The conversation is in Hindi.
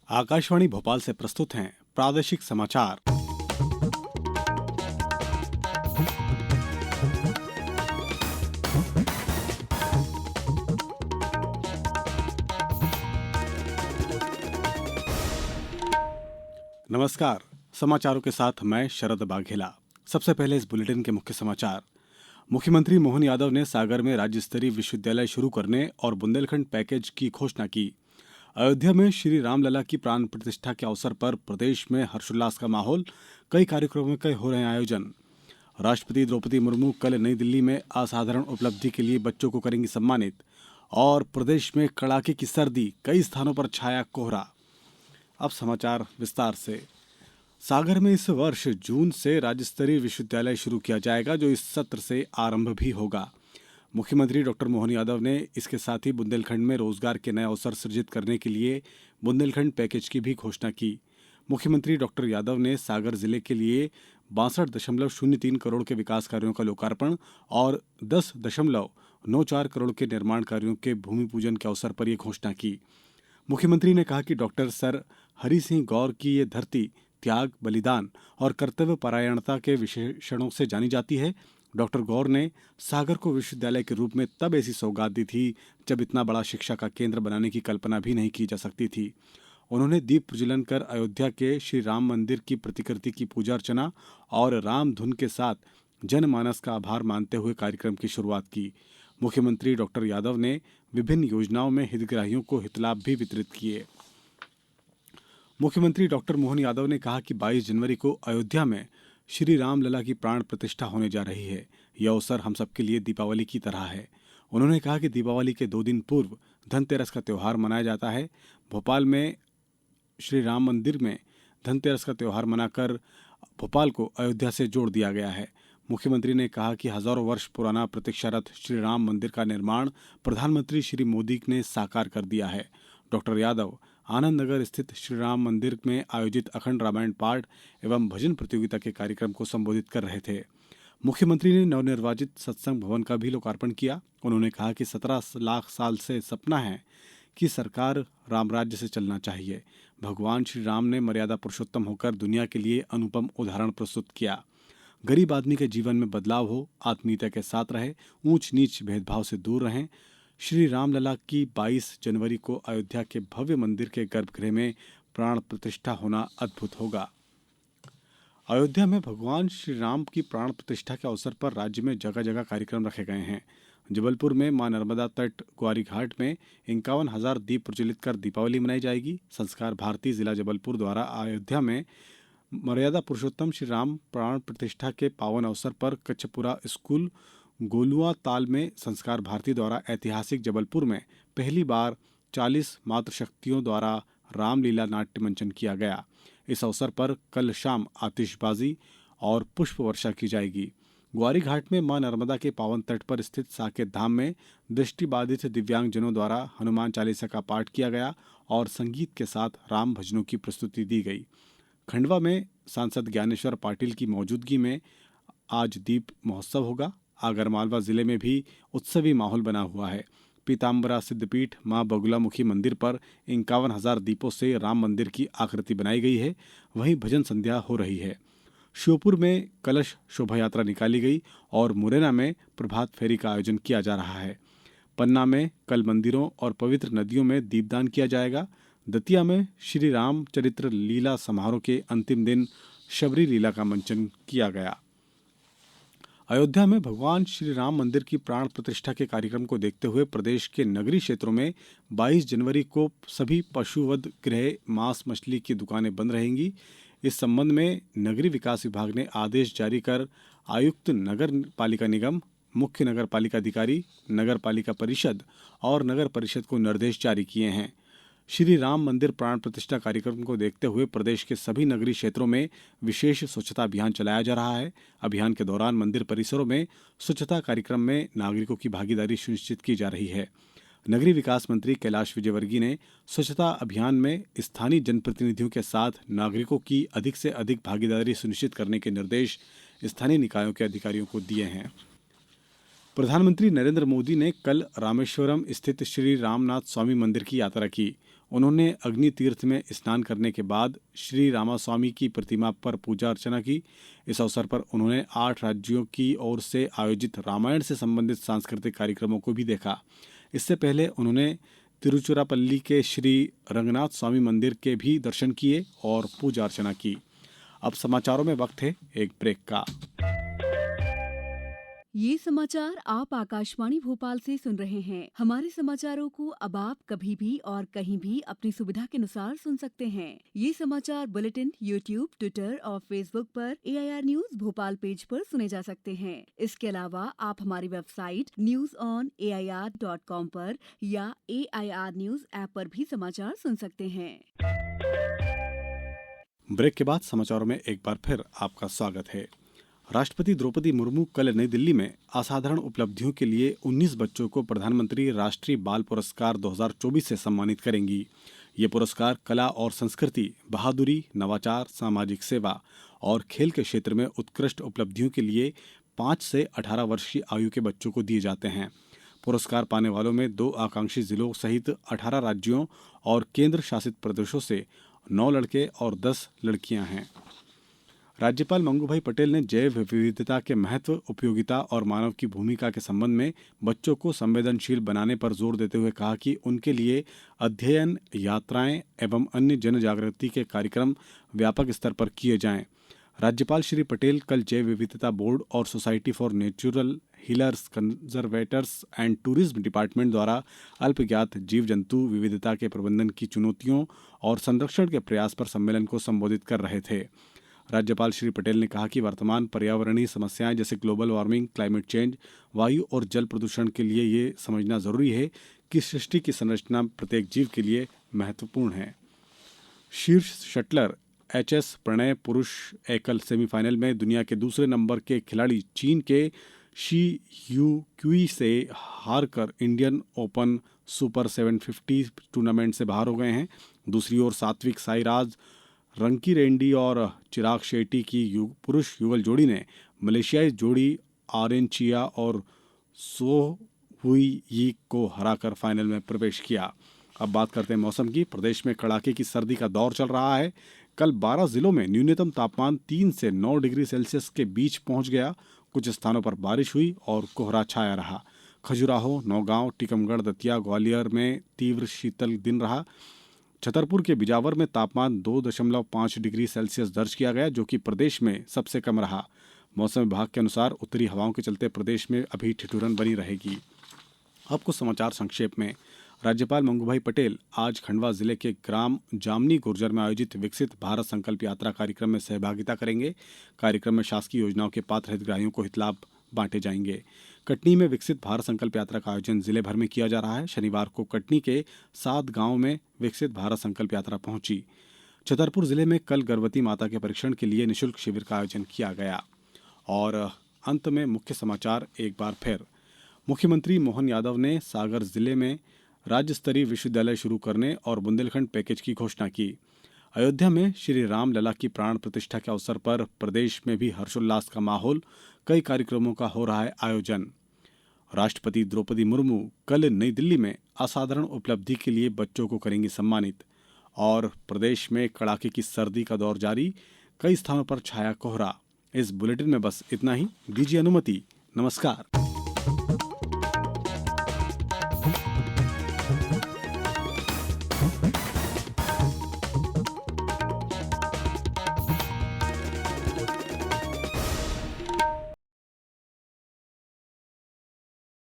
आकाशवाणी भोपाल से प्रस्तुत हैं प्रादेशिक समाचार। नमस्कार। समाचारों के साथ मैं शरद बाघेला। सबसे पहले इस बुलेटिन के मुख्य समाचार। मुख्यमंत्री मोहन यादव ने सागर में राज्य स्तरीय विश्वविद्यालय शुरू करने और बुंदेलखंड पैकेज की घोषणा की। अयोध्या में श्री रामलला की प्राण प्रतिष्ठा के अवसर पर प्रदेश में हर्षोल्लास का माहौल। कई कार्यक्रमों के हो रहे हैं आयोजन। राष्ट्रपति द्रौपदी मुर्मू कल नई दिल्ली में असाधारण उपलब्धि के लिए बच्चों को करेंगी सम्मानित। और प्रदेश में कड़ाके की सर्दी, कई स्थानों पर छाया कोहरा। अब समाचार विस्तार से। सागर में इस वर्ष जून से राज्य स्तरीय विश्वविद्यालय शुरू किया जाएगा, जो इस सत्र से आरंभ भी होगा। मुख्यमंत्री डॉक्टर मोहन यादव ने इसके साथ ही बुंदेलखंड में रोजगार के नए अवसर सृजित करने के लिए बुंदेलखंड पैकेज की भी घोषणा की। मुख्यमंत्री डॉक्टर यादव ने सागर जिले के लिए 62.03 करोड़ के विकास कार्यों का लोकार्पण और 10.94 करोड़ के निर्माण कार्यों के भूमि पूजन के अवसर पर यह घोषणा की। मुख्यमंत्री ने कहा कि डॉक्टर सर हरि सिंह गौर की ये धरती त्याग, बलिदान और कर्तव्य परायणता के विशेषणों से जानी जाती है। डॉक्टर गौर ने सागर को विश्वविद्यालय के रूप में तब ऐसी सौगात दी थी जब इतना बड़ा शिक्षा का केंद्र बनाने की कल्पना भी नहीं की जा सकती थी। उन्होंने दीप प्रज्वलन कर अयोध्या के श्री राम मंदिर की प्रतिकृति की पूजा अर्चना और राम धुन के साथ जनमानस का आभार मानते हुए कार्यक्रम की शुरुआत की। मुख्यमंत्री डॉक्टर यादव ने विभिन्न योजनाओं में हितग्राहियों को हितलाभ भी वितरित किए। मुख्यमंत्री डॉक्टर मोहन यादव ने कहा कि 22 जनवरी को अयोध्या में श्री रामलला की प्राण प्रतिष्ठा होने जा रही है। यह अवसर हम सबके लिए दीपावली की तरह है। उन्होंने कहा कि दीपावली के 2 दिन पूर्व धनतेरस का त्यौहार मनाया जाता है। भोपाल में श्री राम मंदिर में धनतेरस का त्यौहार मनाकर भोपाल को अयोध्या से जोड़ दिया गया है। मुख्यमंत्री ने कहा कि हजारों वर्ष पुराना प्रतीक्षारत श्री राम मंदिर का निर्माण प्रधानमंत्री श्री मोदी ने साकार कर दिया है। डॉक्टर यादव आनंद नगर स्थित श्री राम मंदिर में आयोजित अखंड रामायण पाठ एवं भजन प्रतियोगिता के कार्यक्रम को संबोधित कर रहे थे। मुख्यमंत्री ने नवनिर्वाचित सत्संग भवन का भी लोकार्पण किया। उन्होंने कहा कि 17 लाख साल से सपना है कि सरकार राम राज्य से चलना चाहिए। भगवान श्री राम ने मर्यादा पुरुषोत्तम होकर दुनिया के लिए अनुपम उदाहरण प्रस्तुत किया। गरीब आदमी के जीवन में बदलाव हो, आत्मीयता के साथ रहे, ऊंच नीच भेदभाव से दूर रहें। श्री रामलला की 22 जनवरी को अयोध्या के भव्य मंदिर के गर्भगृह में प्राण प्रतिष्ठा होना अद्भुत होगा। अयोध्या में भगवान श्री राम की प्राण प्रतिष्ठा के अवसर पर राज्य में जगह जगह कार्यक्रम रखे गए हैं। जबलपुर में मां नर्मदा तट ग्वारी घाट में 51,000 दीप प्रज्वलित कर दीपावली मनाई जाएगी। संस्कार भारती जिला जबलपुर द्वारा अयोध्या में मर्यादा पुरुषोत्तम श्री राम प्राण प्रतिष्ठा के पावन अवसर पर कच्छपुरा स्कूल गोलुआ ताल में संस्कार भारती द्वारा ऐतिहासिक जबलपुर में पहली बार 40 मातृशक्तियों द्वारा रामलीला नाट्य मंचन किया गया। इस अवसर पर कल शाम आतिशबाजी और पुष्प वर्षा की जाएगी। ग्वारी घाट में मां नर्मदा के पावन तट पर स्थित साकेत धाम में दृष्टिबाधित दिव्यांगजनों द्वारा हनुमान चालीसा का पाठ किया गया और संगीत के साथ राम भजनों की प्रस्तुति दी गई। खंडवा में सांसद ज्ञानेश्वर पाटिल की मौजूदगी में आज दीप महोत्सव होगा। आगरमालवा जिले में भी उत्सवी माहौल बना हुआ है। पीताम्बरा सिद्धपीठ मां बगुलामुखी मंदिर पर 51,000 दीपों से राम मंदिर की आकृति बनाई गई है। वहीं भजन संध्या हो रही है। श्योपुर में कलश शोभा यात्रा निकाली गई और मुरैना में प्रभात फेरी का आयोजन किया जा रहा है। पन्ना में कल मंदिरों और पवित्र नदियों में दीपदान किया जाएगा। दतिया में श्री राम चरित्र लीला समारोह के अंतिम दिन शबरी लीला का मंचन किया गया। अयोध्या में भगवान श्री राम मंदिर की प्राण प्रतिष्ठा के कार्यक्रम को देखते हुए प्रदेश के नगरीय क्षेत्रों में 22 जनवरी को सभी पशुवध गृह, मांस मछली की दुकानें बंद रहेंगी। इस संबंध में नगरीय विकास विभाग ने आदेश जारी कर आयुक्त नगर पालिका निगम, मुख्य नगर पालिका अधिकारी, नगर पालिका परिषद और नगर परिषद को निर्देश जारी किए हैं। श्री राम मंदिर प्राण प्रतिष्ठा कार्यक्रम को देखते हुए प्रदेश के सभी नगरीय क्षेत्रों में विशेष स्वच्छता अभियान चलाया जा रहा है। अभियान के दौरान मंदिर परिसरों में स्वच्छता कार्यक्रम में नागरिकों की भागीदारी सुनिश्चित की जा रही है। नगरीय विकास मंत्री कैलाश विजयवर्गीय ने स्वच्छता अभियान में स्थानीय जनप्रतिनिधियों के साथ नागरिकों की अधिक से अधिक भागीदारी सुनिश्चित करने के निर्देश स्थानीय निकायों के अधिकारियों को दिए हैं। प्रधानमंत्री नरेंद्र मोदी ने कल रामेश्वरम स्थित श्री रामनाथ स्वामी मंदिर की यात्रा की। उन्होंने अग्नि तीर्थ में स्नान करने के बाद श्री रामास्वामी की प्रतिमा पर पूजा अर्चना की। इस अवसर पर उन्होंने 8 राज्यों की ओर से आयोजित रामायण से संबंधित सांस्कृतिक कार्यक्रमों को भी देखा। इससे पहले उन्होंने तिरुचिरापल्ली के श्री रंगनाथ स्वामी मंदिर के भी दर्शन किए और पूजा अर्चना की। अब समाचारों में वक्त है एक ब्रेक का। ये समाचार आप आकाशवाणी भोपाल से सुन रहे हैं। हमारे समाचारों को अब आप कभी भी और कहीं भी अपनी सुविधा के अनुसार सुन सकते हैं। ये समाचार बुलेटिन यूट्यूब, ट्विटर और फेसबुक पर AIR न्यूज भोपाल पेज पर सुने जा सकते हैं। इसके अलावा आप हमारी वेबसाइट newsonair.com पर या AIR न्यूज ऐप पर भी समाचार सुन सकते हैं। ब्रेक के बाद समाचारों में एक बार फिर आपका स्वागत है। राष्ट्रपति द्रौपदी मुर्मू कल नई दिल्ली में असाधारण उपलब्धियों के लिए 19 बच्चों को प्रधानमंत्री राष्ट्रीय बाल पुरस्कार 2024 से सम्मानित करेंगी। ये पुरस्कार कला और संस्कृति, बहादुरी, नवाचार, सामाजिक सेवा और खेल के क्षेत्र में उत्कृष्ट उपलब्धियों के लिए 5 से 18 वर्ष की आयु के बच्चों को दिए जाते हैं। पुरस्कार पाने वालों में 2 आकांक्षी जिलों सहित 18 राज्यों और केंद्र शासित प्रदेशों से 9 लड़के और 10 लड़कियां हैं। राज्यपाल मंगूभाई पटेल ने जैव विविधता के महत्व, उपयोगिता और मानव की भूमिका के संबंध में बच्चों को संवेदनशील बनाने पर जोर देते हुए कहा कि उनके लिए अध्ययन, यात्राएं एवं अन्य जन जागृति के कार्यक्रम व्यापक स्तर पर किए जाएं। राज्यपाल श्री पटेल कल जैव विविधता बोर्ड और society for natural healers, conservators and tourism department द्वारा अल्पज्ञात जीव जंतु विविधता के प्रबंधन की चुनौतियों और संरक्षण के प्रयास पर सम्मेलन को संबोधित कर रहे थे। राज्यपाल श्री पटेल ने कहा कि वर्तमान पर्यावरणीय समस्याएं जैसे ग्लोबल वार्मिंग, क्लाइमेट चेंज, वायु और जल प्रदूषण के लिए ये समझना जरूरी है कि सृष्टि की संरचना प्रत्येक जीव के लिए महत्वपूर्ण है। शीर्ष शटलर HS प्रणय पुरुष एकल सेमीफाइनल में दुनिया के दूसरे नंबर के खिलाड़ी चीन के शी यू क्वी से हारकर इंडियन ओपन सुपर 750 टूर्नामेंट से बाहर हो गए हैं। दूसरी ओर सात्विक साईराज रंकी रेड्डी और चिराग शेट्टी की पुरुष युगल जोड़ी ने मलेशियाई जोड़ी आरेनचिया और सो हुई यी को हराकर फाइनल में प्रवेश किया। अब बात करते हैं मौसम की। प्रदेश में कड़ाके की सर्दी का दौर चल रहा है। कल 12 जिलों में न्यूनतम तापमान 3 से 9 डिग्री सेल्सियस के बीच पहुंच गया। कुछ स्थानों पर बारिश हुई और कोहरा छाया रहा। खजुराहो, नौगांव, टीकमगढ़, दतिया, ग्वालियर में तीव्र शीतल दिन रहा। छतरपुर के बिजावर में तापमान 2.5 डिग्री सेल्सियस दर्ज किया गया, जो कि प्रदेश में सबसे कम रहा। मौसम विभाग के अनुसार उत्तरी हवाओं के चलते प्रदेश में अभी ठिठुरन बनी रहेगी। अब कुछ समाचार संक्षेप में। राज्यपाल मंगूभाई पटेल आज खंडवा जिले के ग्राम जामनी गुर्जर में आयोजित विकसित भारत संकल्प यात्रा कार्यक्रम में सहभागिता करेंगे। कार्यक्रम में शासकीय योजनाओं के पात्र हितग्राहियों को हितलाभ बांटे जाएंगे। कटनी में विकसित भारत संकल्प यात्रा का आयोजन जिले भर में किया जा रहा है। शनिवार को कटनी के 7 गांवों में विकसित भारत संकल्प यात्रा पहुंची। छतरपुर जिले में कल गर्भवती माता के परीक्षण के लिए निःशुल्क शिविर का आयोजन किया गया। और अंत में मुख्य समाचार एक बार फिर। मुख्यमंत्री मोहन यादव ने सागर जिले में राज्य स्तरीय विश्वविद्यालय शुरू करने और बुंदेलखंड पैकेज की घोषणा की। अयोध्या में श्री राम लला की प्राण प्रतिष्ठा के अवसर पर प्रदेश में भी हर्षोल्लास का माहौल, कई कार्यक्रमों का हो रहा है आयोजन। राष्ट्रपति द्रौपदी मुर्मू कल नई दिल्ली में असाधारण उपलब्धि के लिए बच्चों को करेंगी सम्मानित। और प्रदेश में कड़ाके की सर्दी का दौर जारी, कई स्थानों पर छाया कोहरा। इस बुलेटिन में बस इतना ही। दीजिए अनुमति। नमस्कार।